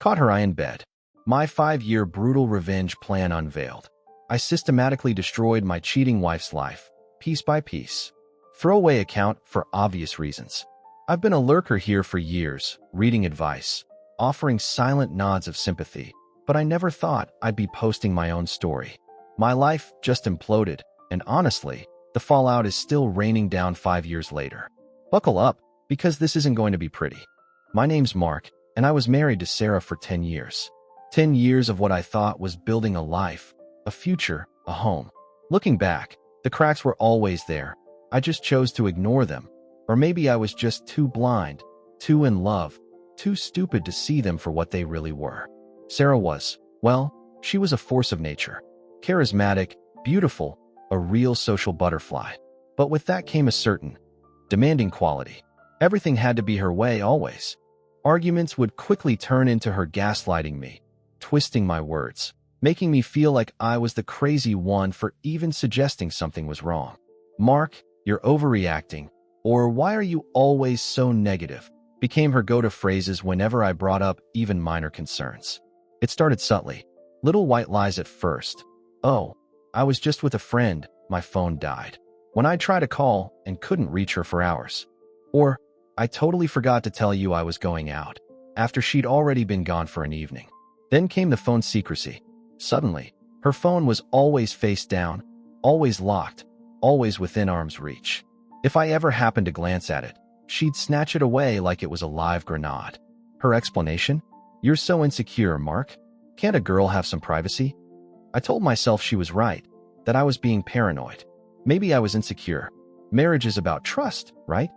Caught her eye in bed. My 5-year brutal revenge plan unveiled. I systematically destroyed my cheating wife's life, piece by piece. Throwaway account for obvious reasons. I've been a lurker here for years, reading advice, offering silent nods of sympathy, but I never thought I'd be posting my own story. My life just imploded, and honestly, the fallout is still raining down 5 years later. Buckle up, because this isn't going to be pretty. My name's Mark, and I was married to Sarah for 10 years. 10 years of what I thought was building a life, a future, a home. Looking back, the cracks were always there. I just chose to ignore them. Or maybe I was just too blind, too in love, too stupid to see them for what they really were. Sarah was, well, she was a force of nature. Charismatic, beautiful, a real social butterfly. But with that came a certain, demanding quality. Everything had to be her way always. Arguments would quickly turn into her gaslighting me, twisting my words, making me feel like I was the crazy one for even suggesting something was wrong. Mark, you're overreacting, or why are you always so negative, became her go-to phrases whenever I brought up even minor concerns. It started subtly, little white lies at first. Oh, I was just with a friend, my phone died. When I tried to call and couldn't reach her for hours. Or, I totally forgot to tell you I was going out, after she'd already been gone for an evening. Then came the phone secrecy. Suddenly, her phone was always face down, always locked, always within arm's reach. If I ever happened to glance at it, she'd snatch it away like it was a live grenade. Her explanation? You're so insecure, Mark. Can't a girl have some privacy? I told myself she was right, that I was being paranoid. Maybe I was insecure. Marriage is about trust, right?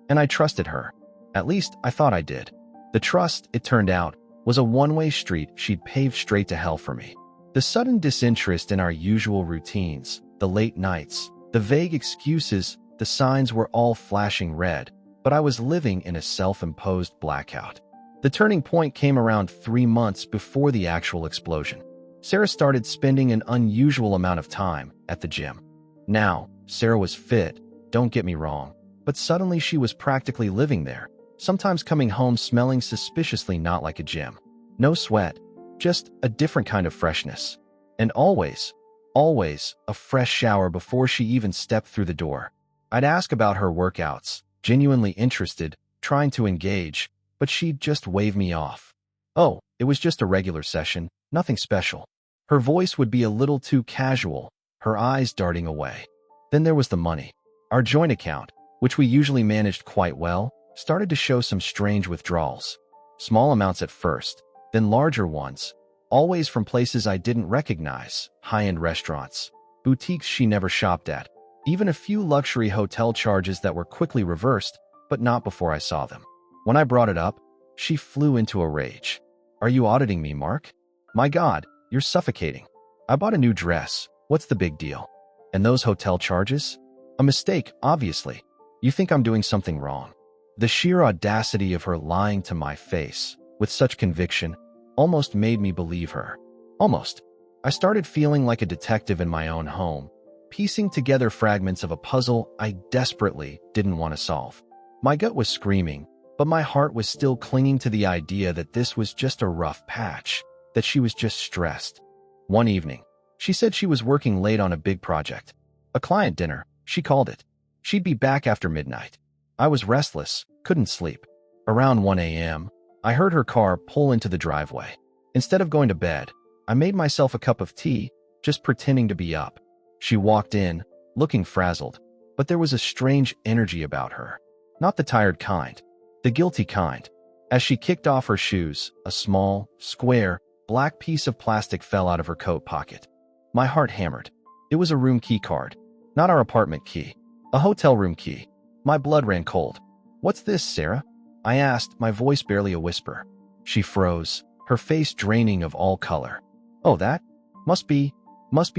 And I trusted her. At least, I thought I did. The trust, it turned out, was a one-way street she'd paved straight to hell for me. The sudden disinterest in our usual routines, the late nights, the vague excuses, the signs were all flashing red, but I was living in a self-imposed blackout. The turning point came around 3 months before the actual explosion. Sarah started spending an unusual amount of time at the gym. Now, Sarah was fit, don't get me wrong, but suddenly she was practically living there, sometimes coming home smelling suspiciously not like a gym. No sweat, just a different kind of freshness. And always a fresh shower before she even stepped through the door. I'd ask about her workouts, genuinely interested, trying to engage, but she'd just wave me off. Oh, it was just a regular session, nothing special. Her voice would be a little too casual, her eyes darting away. Then there was the money. Our joint account, which we usually managed quite well, started to show some strange withdrawals. Small amounts at first, then larger ones, always from places I didn't recognize, high-end restaurants, boutiques she never shopped at, even a few luxury hotel charges that were quickly reversed, but not before I saw them. When I brought it up, she flew into a rage. Are you auditing me, Mark? My God, you're suffocating. I bought a new dress. What's the big deal? And those hotel charges? A mistake, obviously. You think I'm doing something wrong. The sheer audacity of her lying to my face, with such conviction, almost made me believe her. Almost. I started feeling like a detective in my own home, piecing together fragments of a puzzle I desperately didn't want to solve. My gut was screaming, but my heart was still clinging to the idea that this was just a rough patch, that she was just stressed. One evening, she said she was working late on a big project. A client dinner, she called it. She'd be back after midnight. I was restless, couldn't sleep. Around 1 a.m., I heard her car pull into the driveway. Instead of going to bed, I made myself a cup of tea, just pretending to be up. She walked in, looking frazzled, but there was a strange energy about her. Not the tired kind, the guilty kind. As she kicked off her shoes, a small, square, black piece of plastic fell out of her coat pocket. My heart hammered. It was a room key card, not our apartment key, a hotel room key. My blood ran cold. What's this, Sarah? I asked, my voice barely a whisper. She froze, her face draining of all color. Oh, that? Must be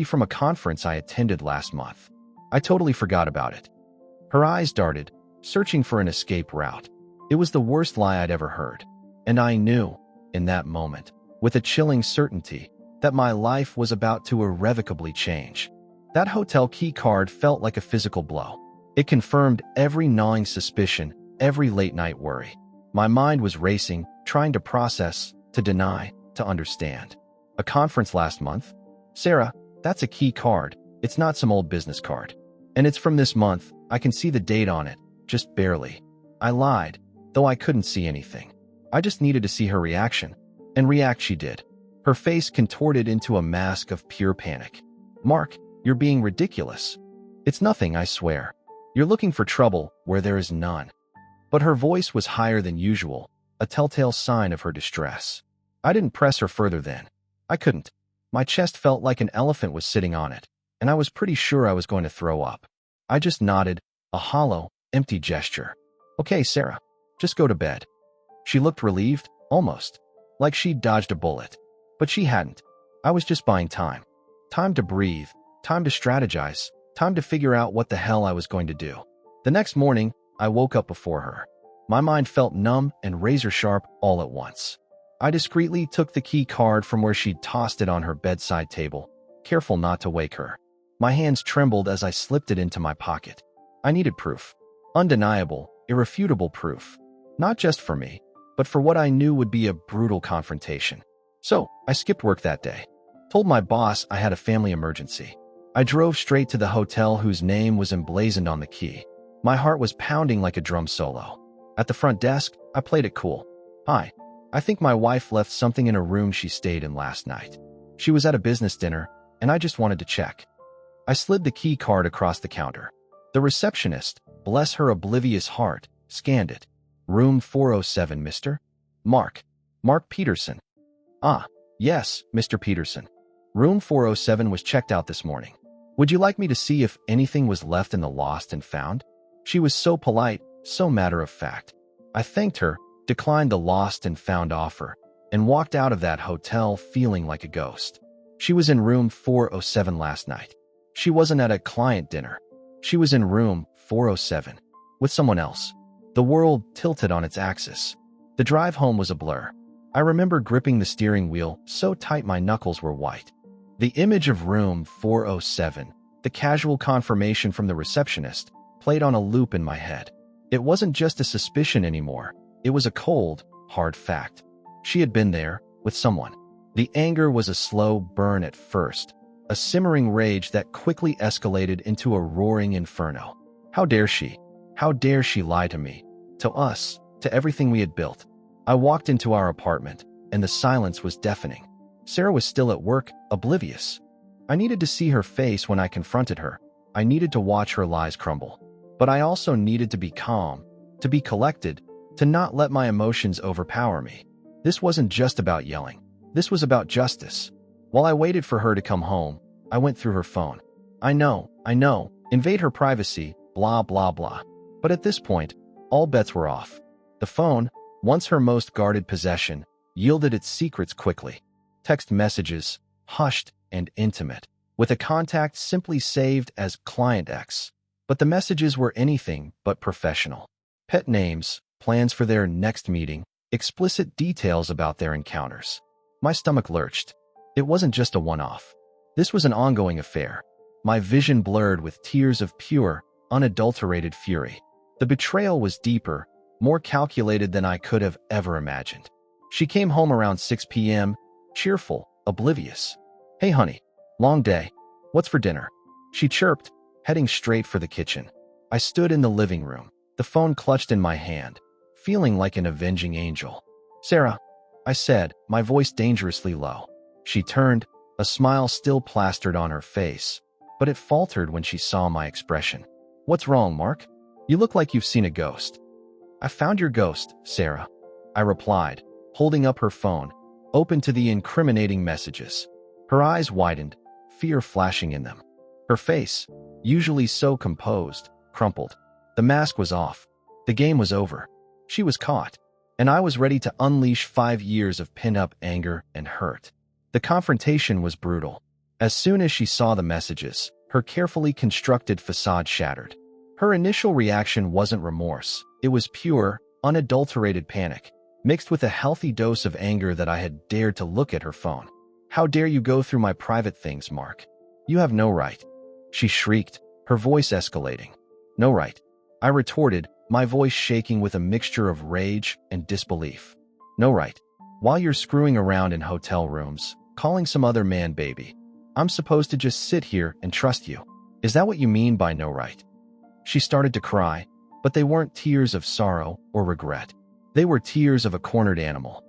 from a conference I attended last month. I totally forgot about it. Her eyes darted, searching for an escape route. It was the worst lie I'd ever heard. And I knew, in that moment, with a chilling certainty, that my life was about to irrevocably change. That hotel key card felt like a physical blow. It confirmed every gnawing suspicion, every late-night worry. My mind was racing, trying to process, to deny, to understand. A conference last month? Sarah, that's a key card. It's not some old business card. And it's from this month. I can see the date on it, just barely. I lied, though I couldn't see anything. I just needed to see her reaction. And react she did. Her face contorted into a mask of pure panic. Mark, you're being ridiculous. It's nothing, I swear. You're looking for trouble where there is none. But her voice was higher than usual, a telltale sign of her distress. I didn't press her further then. I couldn't. My chest felt like an elephant was sitting on it, and I was pretty sure I was going to throw up. I just nodded, a hollow, empty gesture. Okay, Sarah, just go to bed. She looked relieved, almost, like she'd dodged a bullet. But she hadn't. I was just buying time. Time to breathe, time to strategize, time to figure out what the hell I was going to do. The next morning, I woke up before her. My mind felt numb and razor-sharp all at once. I discreetly took the key card from where she'd tossed it on her bedside table, careful not to wake her. My hands trembled as I slipped it into my pocket. I needed proof. Undeniable, irrefutable proof. Not just for me, but for what I knew would be a brutal confrontation. So, I skipped work that day. Told my boss I had a family emergency. I drove straight to the hotel whose name was emblazoned on the key. My heart was pounding like a drum solo. At the front desk, I played it cool. Hi. I think my wife left something in a room she stayed in last night. She was at a business dinner, and I just wanted to check. I slid the key card across the counter. The receptionist, bless her oblivious heart, scanned it. Room 407, Mr. Mark Peterson. Ah, yes, Mr. Peterson. Room 407 was checked out this morning. Would you like me to see if anything was left in the lost and found? She was so polite, so matter-of-fact. I thanked her, declined the lost and found offer, and walked out of that hotel feeling like a ghost. She was in room 407 last night. She wasn't at a client dinner. She was in room 407 with someone else. The world tilted on its axis. The drive home was a blur. I remember gripping the steering wheel so tight my knuckles were white. The image of room 407, the casual confirmation from the receptionist, played on a loop in my head. It wasn't just a suspicion anymore. It was a cold, hard fact. She had been there, with someone. The anger was a slow burn at first, a simmering rage that quickly escalated into a roaring inferno. How dare she? How dare she lie to me? To us, to everything we had built. I walked into our apartment, and the silence was deafening. Sarah was still at work, oblivious. I needed to see her face when I confronted her. I needed to watch her lies crumble. But I also needed to be calm, to be collected, to not let my emotions overpower me. This wasn't just about yelling. This was about justice. While I waited for her to come home, I went through her phone. I know, invade her privacy, blah, blah, blah. But at this point, all bets were off. The phone, once her most guarded possession, yielded its secrets quickly. Text messages, hushed and intimate, with a contact simply saved as Client X. But the messages were anything but professional. Pet names, plans for their next meeting, explicit details about their encounters. My stomach lurched. It wasn't just a one-off. This was an ongoing affair. My vision blurred with tears of pure, unadulterated fury. The betrayal was deeper, more calculated than I could have ever imagined. She came home around 6 p.m., cheerful, oblivious. Hey honey, long day. What's for dinner? She chirped, heading straight for the kitchen. I stood in the living room, the phone clutched in my hand, feeling like an avenging angel. Sarah, I said, my voice dangerously low. She turned, a smile still plastered on her face, but it faltered when she saw my expression. What's wrong, Mark? You look like you've seen a ghost. I found your ghost, Sarah, I replied, holding up her phone, open to the incriminating messages. Her eyes widened, fear flashing in them. Her face, usually so composed, crumpled. The mask was off. The game was over. She was caught, and I was ready to unleash 5 years of pin-up anger and hurt. The confrontation was brutal. As soon as she saw the messages, her carefully constructed facade shattered. Her initial reaction wasn't remorse. It was pure, unadulterated panic, mixed with a healthy dose of anger that I had dared to look at her phone. How dare you go through my private things, Mark? You have no right. She shrieked, her voice escalating. No right. I retorted, my voice shaking with a mixture of rage and disbelief. No right. While you're screwing around in hotel rooms, calling some other man baby, I'm supposed to just sit here and trust you. Is that what you mean by no right? She started to cry, but they weren't tears of sorrow or regret. They were tears of a cornered animal.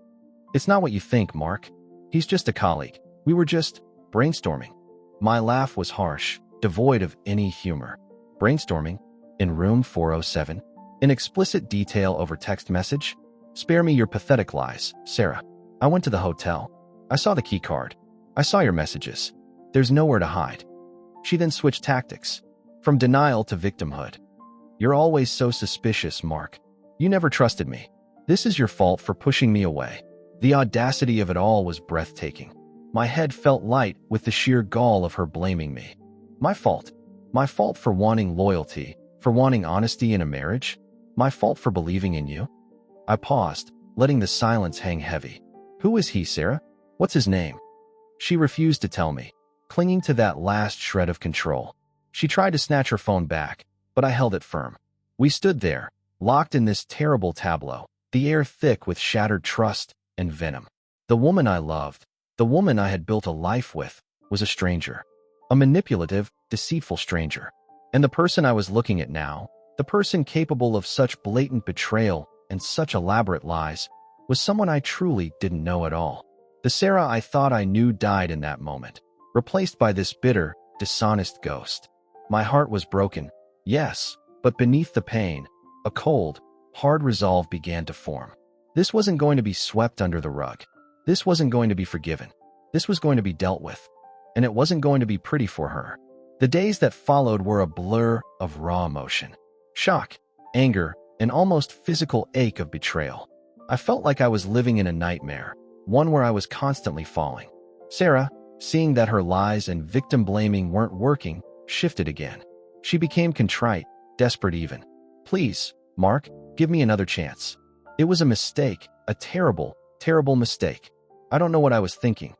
It's not what you think, Mark. He's just a colleague. We were just brainstorming. My laugh was harsh, devoid of any humor. Brainstorming? In room 407? In explicit detail over text message? Spare me your pathetic lies, Sarah. I went to the hotel. I saw the key card. I saw your messages. There's nowhere to hide. She then switched tactics, from denial to victimhood. You're always so suspicious, Mark. You never trusted me. This is your fault for pushing me away. The audacity of it all was breathtaking. My head felt light with the sheer gall of her blaming me. My fault. My fault for wanting loyalty, for wanting honesty in a marriage. My fault for believing in you. I paused, letting the silence hang heavy. Who is he, Sarah? What's his name? She refused to tell me, clinging to that last shred of control. She tried to snatch her phone back, but I held it firm. We stood there, locked in this terrible tableau, the air thick with shattered trust and venom. The woman I loved, the woman I had built a life with, was a stranger. A manipulative, deceitful stranger. And the person I was looking at now, the person capable of such blatant betrayal and such elaborate lies, was someone I truly didn't know at all. The Sarah I thought I knew died in that moment, replaced by this bitter, dishonest ghost. My heart was broken, yes, but beneath the pain, a cold, hard resolve began to form. This wasn't going to be swept under the rug. This wasn't going to be forgiven. This was going to be dealt with. And it wasn't going to be pretty for her. The days that followed were a blur of raw emotion. Shock, anger, an almost physical ache of betrayal. I felt like I was living in a nightmare, one where I was constantly falling. Sarah, seeing that her lies and victim-blaming weren't working, shifted again. She became contrite, desperate even. Please, Mark, give me another chance. It was a mistake, a terrible, terrible mistake. I don't know what I was thinking.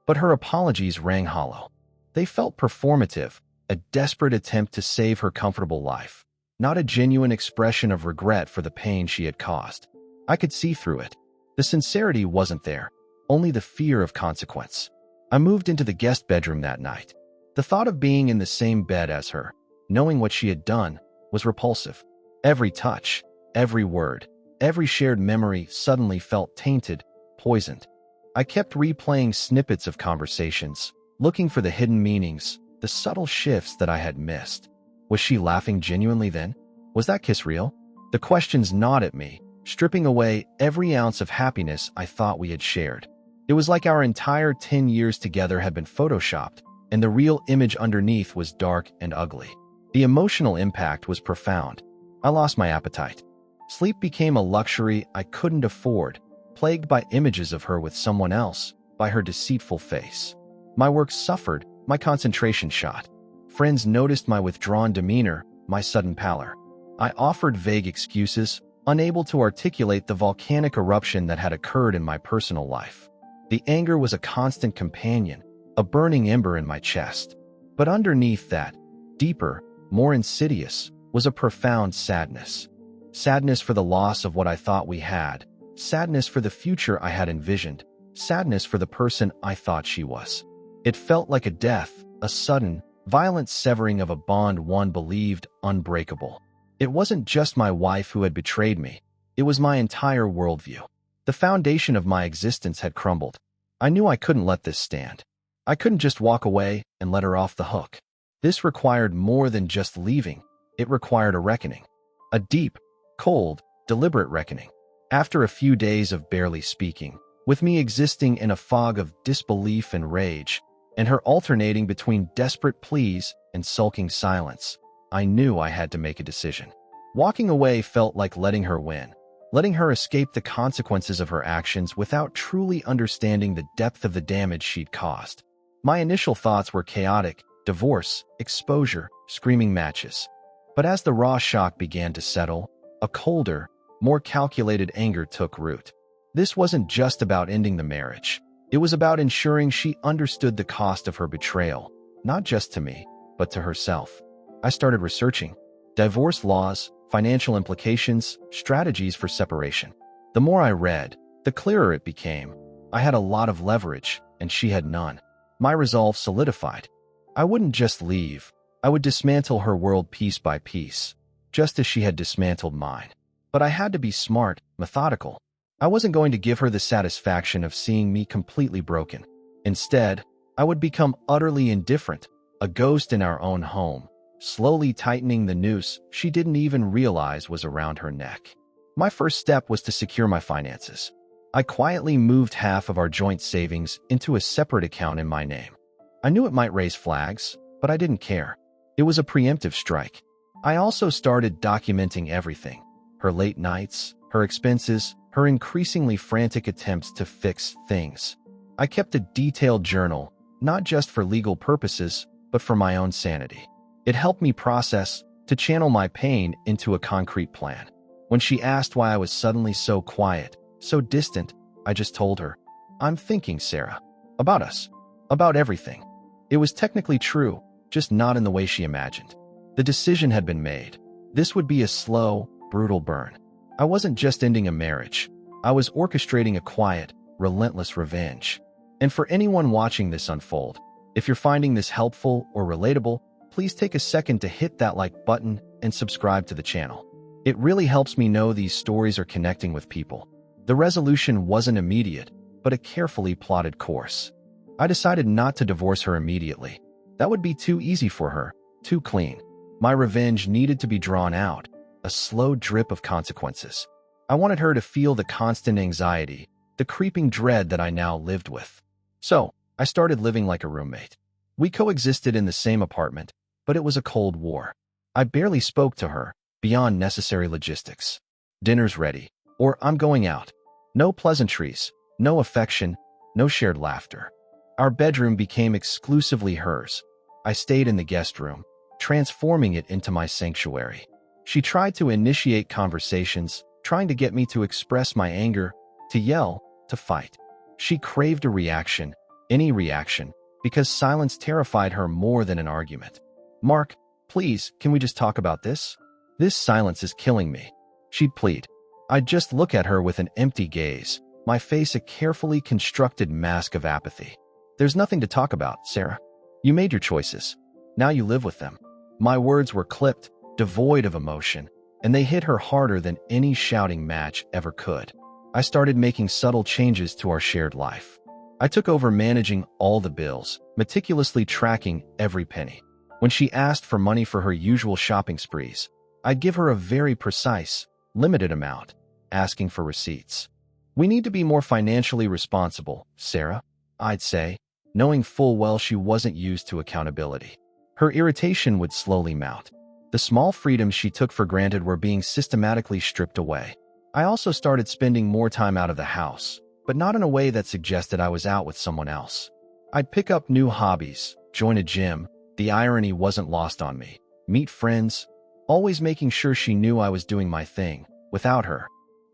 But her apologies rang hollow. They felt performative, a desperate attempt to save her comfortable life, not a genuine expression of regret for the pain she had caused. I could see through it. The sincerity wasn't there, only the fear of consequence. I moved into the guest bedroom that night. The thought of being in the same bed as her, knowing what she had done, was repulsive. Every touch, every word, every shared memory suddenly felt tainted, poisoned. I kept replaying snippets of conversations, looking for the hidden meanings, the subtle shifts that I had missed. Was she laughing genuinely then? Was that kiss real? The questions gnawed at me, stripping away every ounce of happiness I thought we had shared. It was like our entire 10 years together had been photoshopped, and the real image underneath was dark and ugly. The emotional impact was profound. I lost my appetite. Sleep became a luxury I couldn't afford, plagued by images of her with someone else, by her deceitful face. My work suffered, my concentration shot. Friends noticed my withdrawn demeanor, my sudden pallor. I offered vague excuses, unable to articulate the volcanic eruption that had occurred in my personal life. The anger was a constant companion, a burning ember in my chest. But underneath that, deeper, more insidious, was a profound sadness. Sadness for the loss of what I thought we had. Sadness for the future I had envisioned. Sadness for the person I thought she was. It felt like a death, a sudden, violent severing of a bond one believed unbreakable. It wasn't just my wife who had betrayed me. It was my entire worldview. The foundation of my existence had crumbled. I knew I couldn't let this stand. I couldn't just walk away and let her off the hook. This required more than just leaving. It required a reckoning. A deep, cold, deliberate reckoning. After a few days of barely speaking, with me existing in a fog of disbelief and rage, and her alternating between desperate pleas and sulking silence, I knew I had to make a decision. Walking away felt like letting her win, letting her escape the consequences of her actions without truly understanding the depth of the damage she'd caused. My initial thoughts were chaotic, divorce, exposure, screaming matches. But as the raw shock began to settle, a colder, more calculated anger took root. This wasn't just about ending the marriage. It was about ensuring she understood the cost of her betrayal, not just to me, but to herself. I started researching divorce laws, financial implications, strategies for separation. The more I read, The clearer it became. I had a lot of leverage, and she had none. My resolve solidified. I wouldn't just leave. I would dismantle her world piece by piece, just as she had dismantled mine. But I had to be smart, methodical. I wasn't going to give her the satisfaction of seeing me completely broken. Instead, I would become utterly indifferent, a ghost in our own home, slowly tightening the noose she didn't even realize was around her neck. My first step was to secure my finances. I quietly moved half of our joint savings into a separate account in my name. I knew it might raise flags, but I didn't care. It was a preemptive strike. I also started documenting everything: her late nights, her expenses, her increasingly frantic attempts to fix things. I kept a detailed journal, not just for legal purposes, but for my own sanity. It helped me process, to channel my pain into a concrete plan. When she asked why I was suddenly so quiet, so distant, I just told her, "I'm thinking, Sarah. About us. About everything." It was technically true, just not in the way she imagined. The decision had been made. This would be a slow, brutal burn. I wasn't just ending a marriage. I was orchestrating a quiet, relentless revenge. And for anyone watching this unfold, if you're finding this helpful or relatable, please take a second to hit that like button and subscribe to the channel. It really helps me know these stories are connecting with people. The resolution wasn't immediate, but a carefully plotted course. I decided not to divorce her immediately. That would be too easy for her, too clean. My revenge needed to be drawn out, a slow drip of consequences. I wanted her to feel the constant anxiety, the creeping dread that I now lived with. So, I started living like a roommate. We coexisted in the same apartment, but it was a cold war. I barely spoke to her, beyond necessary logistics. Dinner's ready, or I'm going out. No pleasantries, no affection, no shared laughter. Our bedroom became exclusively hers. I stayed in the guest room, transforming it into my sanctuary. She tried to initiate conversations, trying to get me to express my anger, to yell, to fight. She craved a reaction, any reaction, because silence terrified her more than an argument. "Mark, please, can we just talk about this? This silence is killing me," she'd plead. I'd just look at her with an empty gaze, my face a carefully constructed mask of apathy. "There's nothing to talk about, Sarah. You made your choices. Now you live with them." My words were clipped, devoid of emotion, and they hit her harder than any shouting match ever could. I started making subtle changes to our shared life. I took over managing all the bills, meticulously tracking every penny. When she asked for money for her usual shopping sprees, I'd give her a very precise, limited amount, asking for receipts. "We need to be more financially responsible, Sarah," I'd say, knowing full well she wasn't used to accountability. Her irritation would slowly mount. The small freedoms she took for granted were being systematically stripped away. I also started spending more time out of the house, but not in a way that suggested I was out with someone else. I'd pick up new hobbies, join a gym, the irony wasn't lost on me, meet friends, always making sure she knew I was doing my thing. Without her,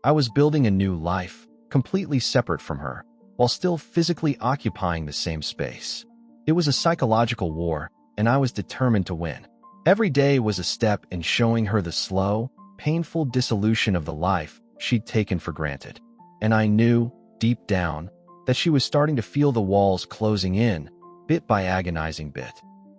I was building a new life, completely separate from her, while still physically occupying the same space. It was a psychological war, and I was determined to win. Every day was a step in showing her the slow, painful dissolution of the life she'd taken for granted. And I knew, deep down, that she was starting to feel the walls closing in, bit by agonizing bit.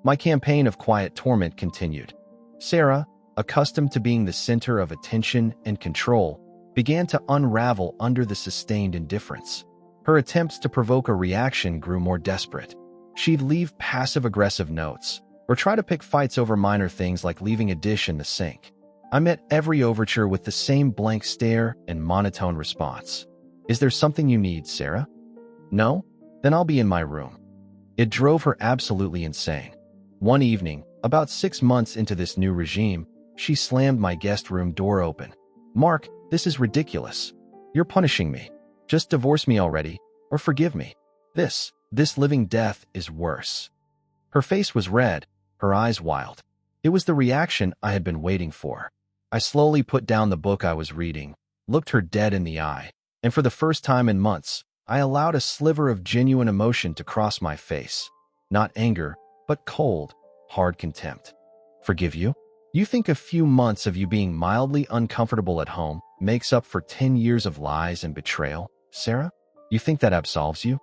My campaign of quiet torment continued. Sarah, accustomed to being the center of attention and control, began to unravel under the sustained indifference. Her attempts to provoke a reaction grew more desperate. She'd leave passive-aggressive notes, or try to pick fights over minor things like leaving a dish in the sink. I met every overture with the same blank stare and monotone response. "Is there something you need, Sarah?" "No? Then I'll be in my room." It drove her absolutely insane. One evening, about 6 months into this new regime, she slammed my guest room door open. "Mark, this is ridiculous. You're punishing me. Just divorce me already, or forgive me. This living death is worse." Her face was red, her eyes wild. It was the reaction I had been waiting for. I slowly put down the book I was reading, looked her dead in the eye, and for the first time in months, I allowed a sliver of genuine emotion to cross my face. Not anger, but cold, hard contempt. "Forgive you? You think a few months of you being mildly uncomfortable at home makes up for 10 years of lies and betrayal, Sarah, you think that absolves you?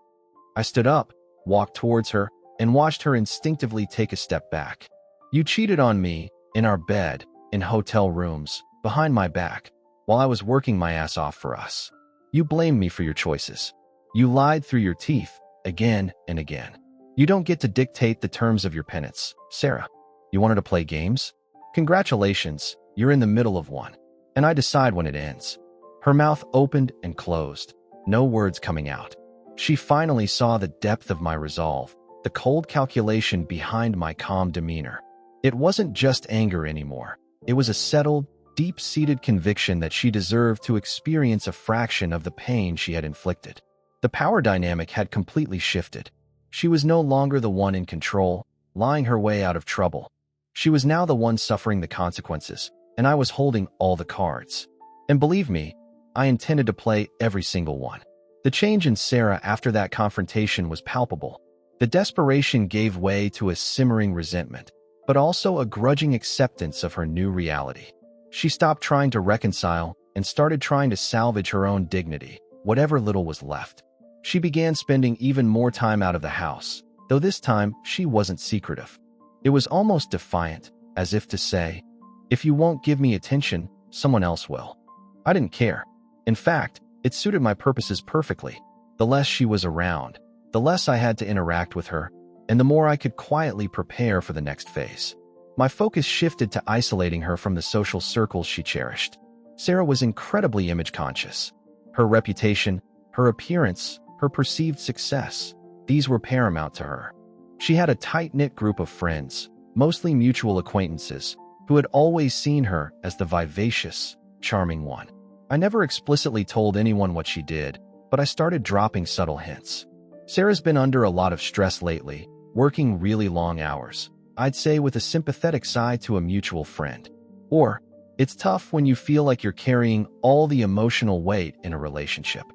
I stood up, walked towards her, and watched her instinctively take a step back. You cheated on me, in our bed, in hotel rooms, behind my back, while I was working my ass off for us. You blamed me for your choices. You lied through your teeth, again and again. You don't get to dictate the terms of your penance, Sarah. You wanted to play games? Congratulations, you're in the middle of one. And I decide when it ends. Her mouth opened and closed, no words coming out. She finally saw the depth of my resolve, the cold calculation behind my calm demeanor. It wasn't just anger anymore. It was a settled, deep-seated conviction that she deserved to experience a fraction of the pain she had inflicted. The power dynamic had completely shifted. She was no longer the one in control, lying her way out of trouble. She was now the one suffering the consequences, and I was holding all the cards. And believe me, I intended to play every single one. The change in Sarah after that confrontation was palpable. The desperation gave way to a simmering resentment, but also a grudging acceptance of her new reality. She stopped trying to reconcile and started trying to salvage her own dignity, whatever little was left. She began spending even more time out of the house, though this time she wasn't secretive. It was almost defiant, as if to say, if you won't give me attention, someone else will. I didn't care. In fact, it suited my purposes perfectly. The less she was around, the less I had to interact with her, and the more I could quietly prepare for the next phase. My focus shifted to isolating her from the social circles she cherished. Sarah was incredibly image-conscious. Her reputation, her appearance, her perceived success, these were paramount to her. She had a tight-knit group of friends, mostly mutual acquaintances, who had always seen her as the vivacious, charming one. I never explicitly told anyone what she did, but I started dropping subtle hints. Sarah's been under a lot of stress lately, working really long hours. I'd say with a sympathetic side to a mutual friend. Or, it's tough when you feel like you're carrying all the emotional weight in a relationship.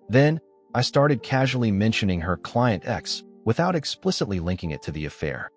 Then, I started casually mentioning her client X without explicitly linking it to the affair.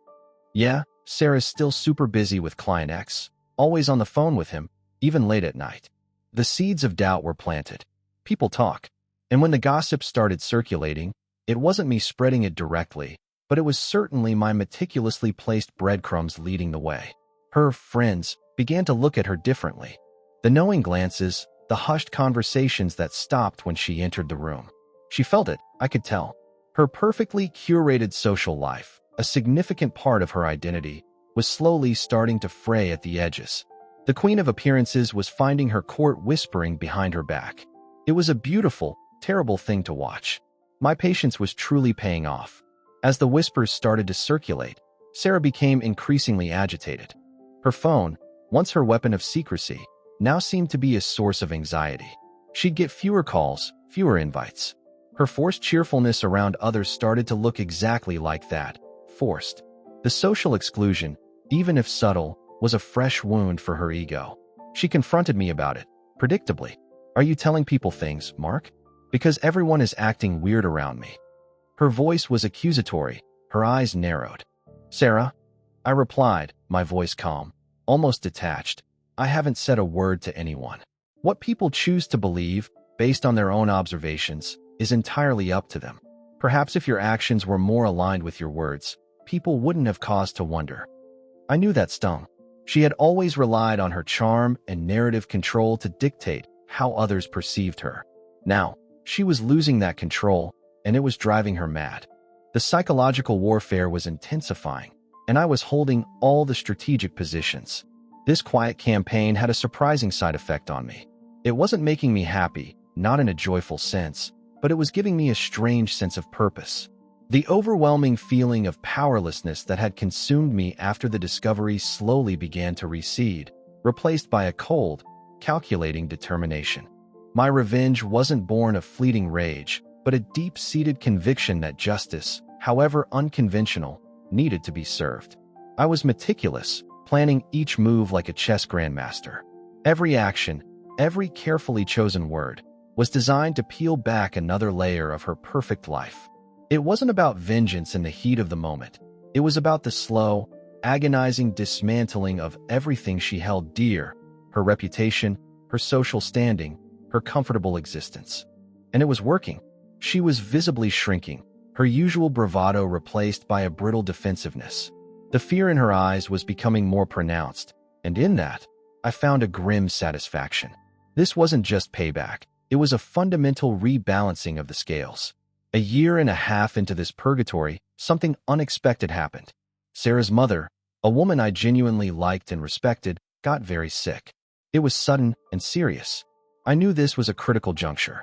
Yeah, Sarah's still super busy with client X, always on the phone with him, even late at night. The seeds of doubt were planted. People talk. And when the gossip started circulating, it wasn't me spreading it directly, but it was certainly my meticulously placed breadcrumbs leading the way. Her friends began to look at her differently. The knowing glances, the hushed conversations that stopped when she entered the room. She felt it, I could tell. Her perfectly curated social life, a significant part of her identity, was slowly starting to fray at the edges. The queen of appearances was finding her court whispering behind her back. It was a beautiful, terrible thing to watch. My patience was truly paying off. As the whispers started to circulate, Sarah became increasingly agitated. Her phone, once her weapon of secrecy, now seemed to be a source of anxiety. She'd get fewer calls, fewer invites. Her forced cheerfulness around others started to look exactly like that, forced. The social exclusion, even if subtle, was a fresh wound for her ego. She confronted me about it, predictably. Are you telling people things, Mark? Because everyone is acting weird around me. Her voice was accusatory, her eyes narrowed. Sarah? I replied, my voice calm, almost detached. I haven't said a word to anyone. What people choose to believe, based on their own observations, is entirely up to them. Perhaps if your actions were more aligned with your words, people wouldn't have cause to wonder. I knew that stung. She had always relied on her charm and narrative control to dictate how others perceived her. Now, she was losing that control, and it was driving her mad. The psychological warfare was intensifying, and I was holding all the strategic positions. This quiet campaign had a surprising side effect on me. It wasn't making me happy, not in a joyful sense, but it was giving me a strange sense of purpose. The overwhelming feeling of powerlessness that had consumed me after the discovery slowly began to recede, replaced by a cold, calculating determination. My revenge wasn't born of fleeting rage, but a deep-seated conviction that justice, however unconventional, needed to be served. I was meticulous, planning each move like a chess grandmaster. Every action, every carefully chosen word, was designed to peel back another layer of her perfect life. It wasn't about vengeance in the heat of the moment. It was about the slow, agonizing dismantling of everything she held dear, her reputation, her social standing, her comfortable existence. And it was working. She was visibly shrinking, her usual bravado replaced by a brittle defensiveness. The fear in her eyes was becoming more pronounced, and in that, I found a grim satisfaction. This wasn't just payback. It was a fundamental rebalancing of the scales. A year and a half into this purgatory, something unexpected happened. Sarah's mother, a woman I genuinely liked and respected, got very sick. It was sudden and serious. I knew this was a critical juncture.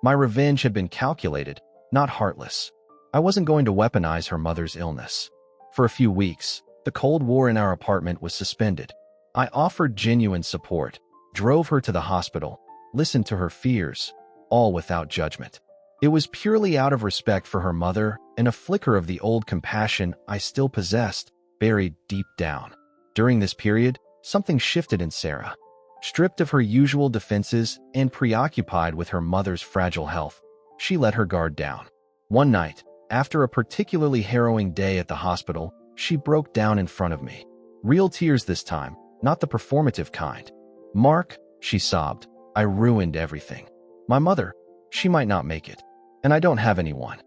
My revenge had been calculated, not heartless. I wasn't going to weaponize her mother's illness. For a few weeks, the Cold War in our apartment was suspended. I offered genuine support, drove her to the hospital, listened to her fears, all without judgment. It was purely out of respect for her mother and a flicker of the old compassion I still possessed, buried deep down. During this period, something shifted in Sarah. Stripped of her usual defenses and preoccupied with her mother's fragile health, she let her guard down. One night, after a particularly harrowing day at the hospital, she broke down in front of me. Real tears this time, not the performative kind. "Mark," she sobbed, "I ruined everything. My mother, she might not make it. And I don't have anyone."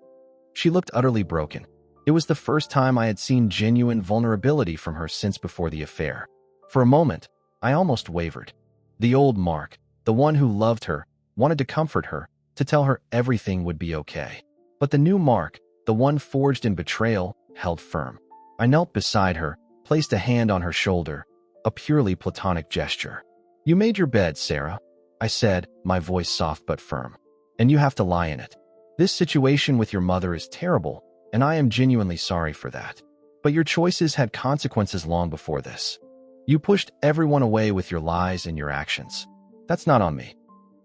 She looked utterly broken. It was the first time I had seen genuine vulnerability from her since before the affair. For a moment, I almost wavered. The old Mark, the one who loved her, wanted to comfort her, to tell her everything would be okay. But the new Mark, the one forged in betrayal, held firm. I knelt beside her, placed a hand on her shoulder, a purely platonic gesture. "You made your bed, Sarah," I said, my voice soft but firm. "And you have to lie in it. This situation with your mother is terrible, and I am genuinely sorry for that. But your choices had consequences long before this. You pushed everyone away with your lies and your actions. That's not on me."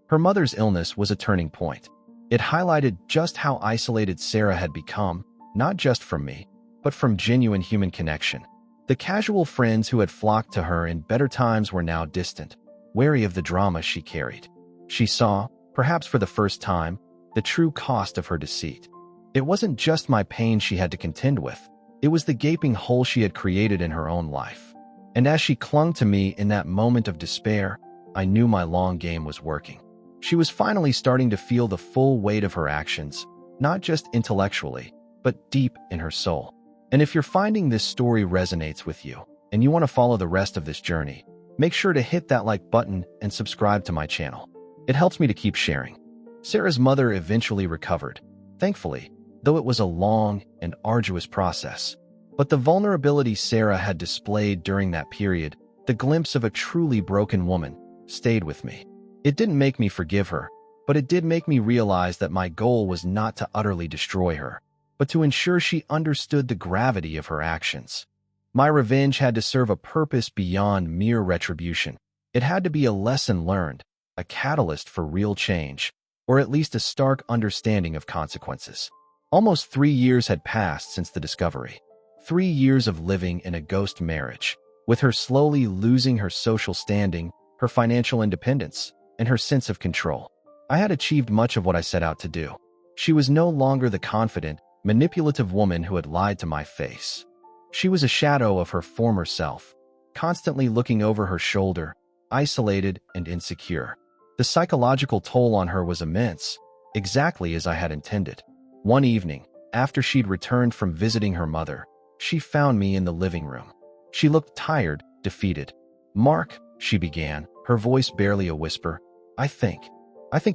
Her mother's illness was a turning point. It highlighted just how isolated Sarah had become, not just from me, but from genuine human connection. The casual friends who had flocked to her in better times were now distant, wary of the drama she carried. She saw, perhaps for the first time, the true cost of her deceit. It wasn't just my pain she had to contend with. It was the gaping hole she had created in her own life. And as she clung to me in that moment of despair, I knew my long game was working. She was finally starting to feel the full weight of her actions, not just intellectually, but deep in her soul. And if you're finding this story resonates with you, and you want to follow the rest of this journey, make sure to hit that like button and subscribe to my channel. It helps me to keep sharing. Sarah's mother eventually recovered, thankfully, though it was a long and arduous process. But the vulnerability Sarah had displayed during that period, the glimpse of a truly broken woman, stayed with me. It didn't make me forgive her, but it did make me realize that my goal was not to utterly destroy her, but to ensure she understood the gravity of her actions. My revenge had to serve a purpose beyond mere retribution. It had to be a lesson learned, a catalyst for real change, or at least a stark understanding of consequences. Almost 3 years had passed since the discovery. 3 years of living in a ghost marriage, with her slowly losing her social standing, her financial independence, and her sense of control. I had achieved much of what I set out to do. She was no longer the confident, manipulative woman who had lied to my face. She was a shadow of her former self, constantly looking over her shoulder, isolated and insecure. The psychological toll on her was immense, exactly as I had intended. One evening, after she'd returned from visiting her mother, she found me in the living room. She looked tired, defeated. "Mark," she began, her voice barely a whisper, I think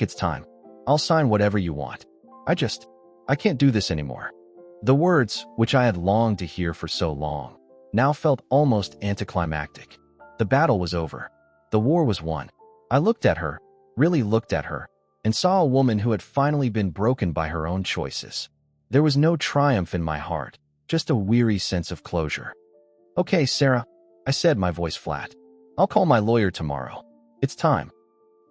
it's time. I'll sign whatever you want. I can't do this anymore." The words, which I had longed to hear for so long, now felt almost anticlimactic. The battle was over. The war was won. I looked at her, really looked at her, and saw a woman who had finally been broken by her own choices. There was no triumph in my heart, just a weary sense of closure. "Okay, Sarah," I said, my voice flat. "I'll call my lawyer tomorrow. It's time."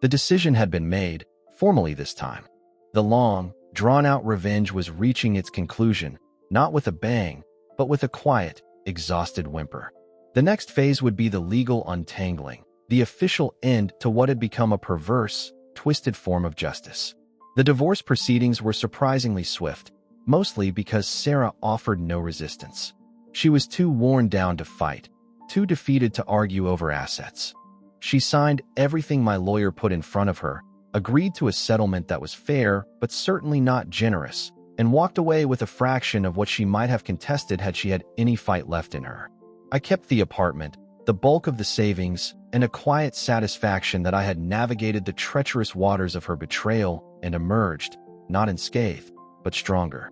The decision had been made, formally this time. The long, drawn-out revenge was reaching its conclusion, not with a bang, but with a quiet, exhausted whimper. The next phase would be the legal untangling, the official end to what had become a perverse, twisted form of justice. The divorce proceedings were surprisingly swift, mostly because Sarah offered no resistance. She was too worn down to fight, too defeated to argue over assets. She signed everything my lawyer put in front of her, agreed to a settlement that was fair but certainly not generous, and walked away with a fraction of what she might have contested had she had any fight left in her. I kept the apartment, the bulk of the savings, and a quiet satisfaction that I had navigated the treacherous waters of her betrayal and emerged, not unscathed, but stronger.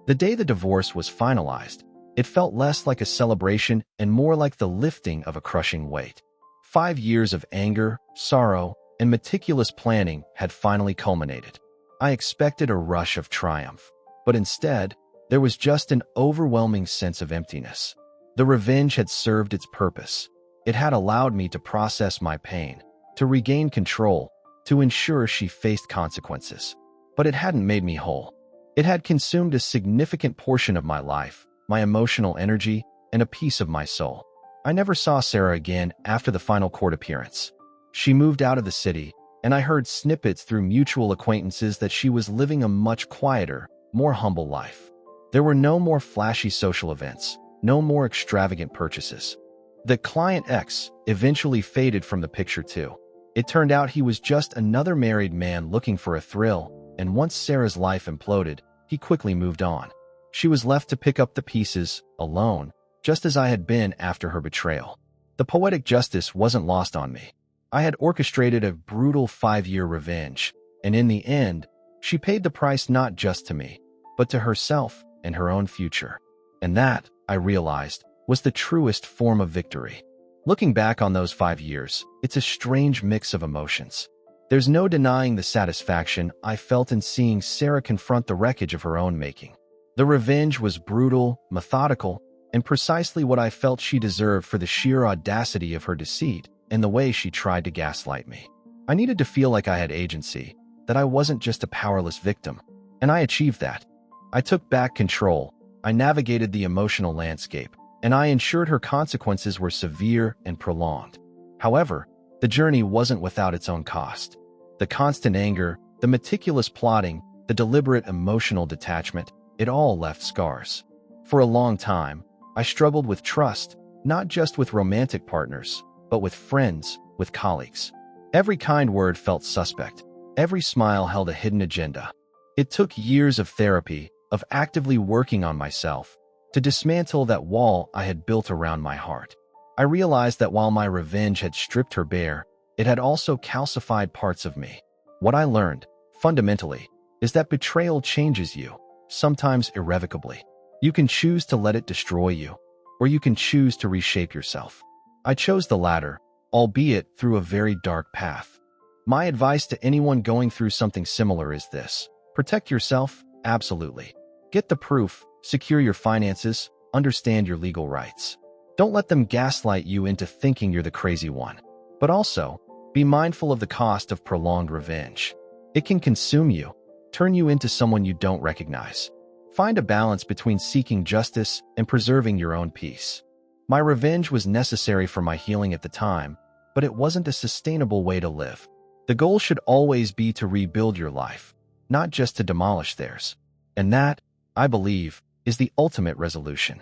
The day the divorce was finalized, it felt less like a celebration and more like the lifting of a crushing weight. 5 years of anger, sorrow, and meticulous planning had finally culminated. I expected a rush of triumph, but instead, there was just an overwhelming sense of emptiness. The revenge had served its purpose. It had allowed me to process my pain, to regain control, to ensure she faced consequences. But it hadn't made me whole. It had consumed a significant portion of my life, my emotional energy, and a piece of my soul. I never saw Sarah again after the final court appearance. She moved out of the city, and I heard snippets through mutual acquaintances that she was living a much quieter, more humble life. There were no more flashy social events, no more extravagant purchases. The client X eventually faded from the picture too. It turned out he was just another married man looking for a thrill, and once Sarah's life imploded, he quickly moved on. She was left to pick up the pieces, alone, just as I had been after her betrayal. The poetic justice wasn't lost on me. I had orchestrated a brutal 5-year revenge, and in the end, she paid the price not just to me, but to herself and her own future. And that, I realized, was the truest form of victory. Looking back on those 5 years, it's a strange mix of emotions. There's no denying the satisfaction I felt in seeing Sarah confront the wreckage of her own making. The revenge was brutal, methodical, and precisely what I felt she deserved for the sheer audacity of her deceit and the way she tried to gaslight me. I needed to feel like I had agency, that I wasn't just a powerless victim, and I achieved that. I took back control, I navigated the emotional landscape, and I ensured her consequences were severe and prolonged. However, the journey wasn't without its own cost. The constant anger, the meticulous plotting, the deliberate emotional detachment, it all left scars. For a long time, I struggled with trust, not just with romantic partners, but with friends, with colleagues. Every kind word felt suspect. Every smile held a hidden agenda. It took years of therapy, of actively working on myself, to dismantle that wall I had built around my heart. I realized that while my revenge had stripped her bare, it had also calcified parts of me. What I learned, fundamentally, is that betrayal changes you, sometimes irrevocably. You can choose to let it destroy you, or you can choose to reshape yourself. I chose the latter, albeit through a very dark path. My advice to anyone going through something similar is this: protect yourself, absolutely. Get the proof, secure your finances, understand your legal rights. Don't let them gaslight you into thinking you're the crazy one. But also, be mindful of the cost of prolonged revenge. It can consume you, turn you into someone you don't recognize. Find a balance between seeking justice and preserving your own peace. My revenge was necessary for my healing at the time, but it wasn't a sustainable way to live. The goal should always be to rebuild your life, not just to demolish theirs. And that, I believe, is the ultimate resolution.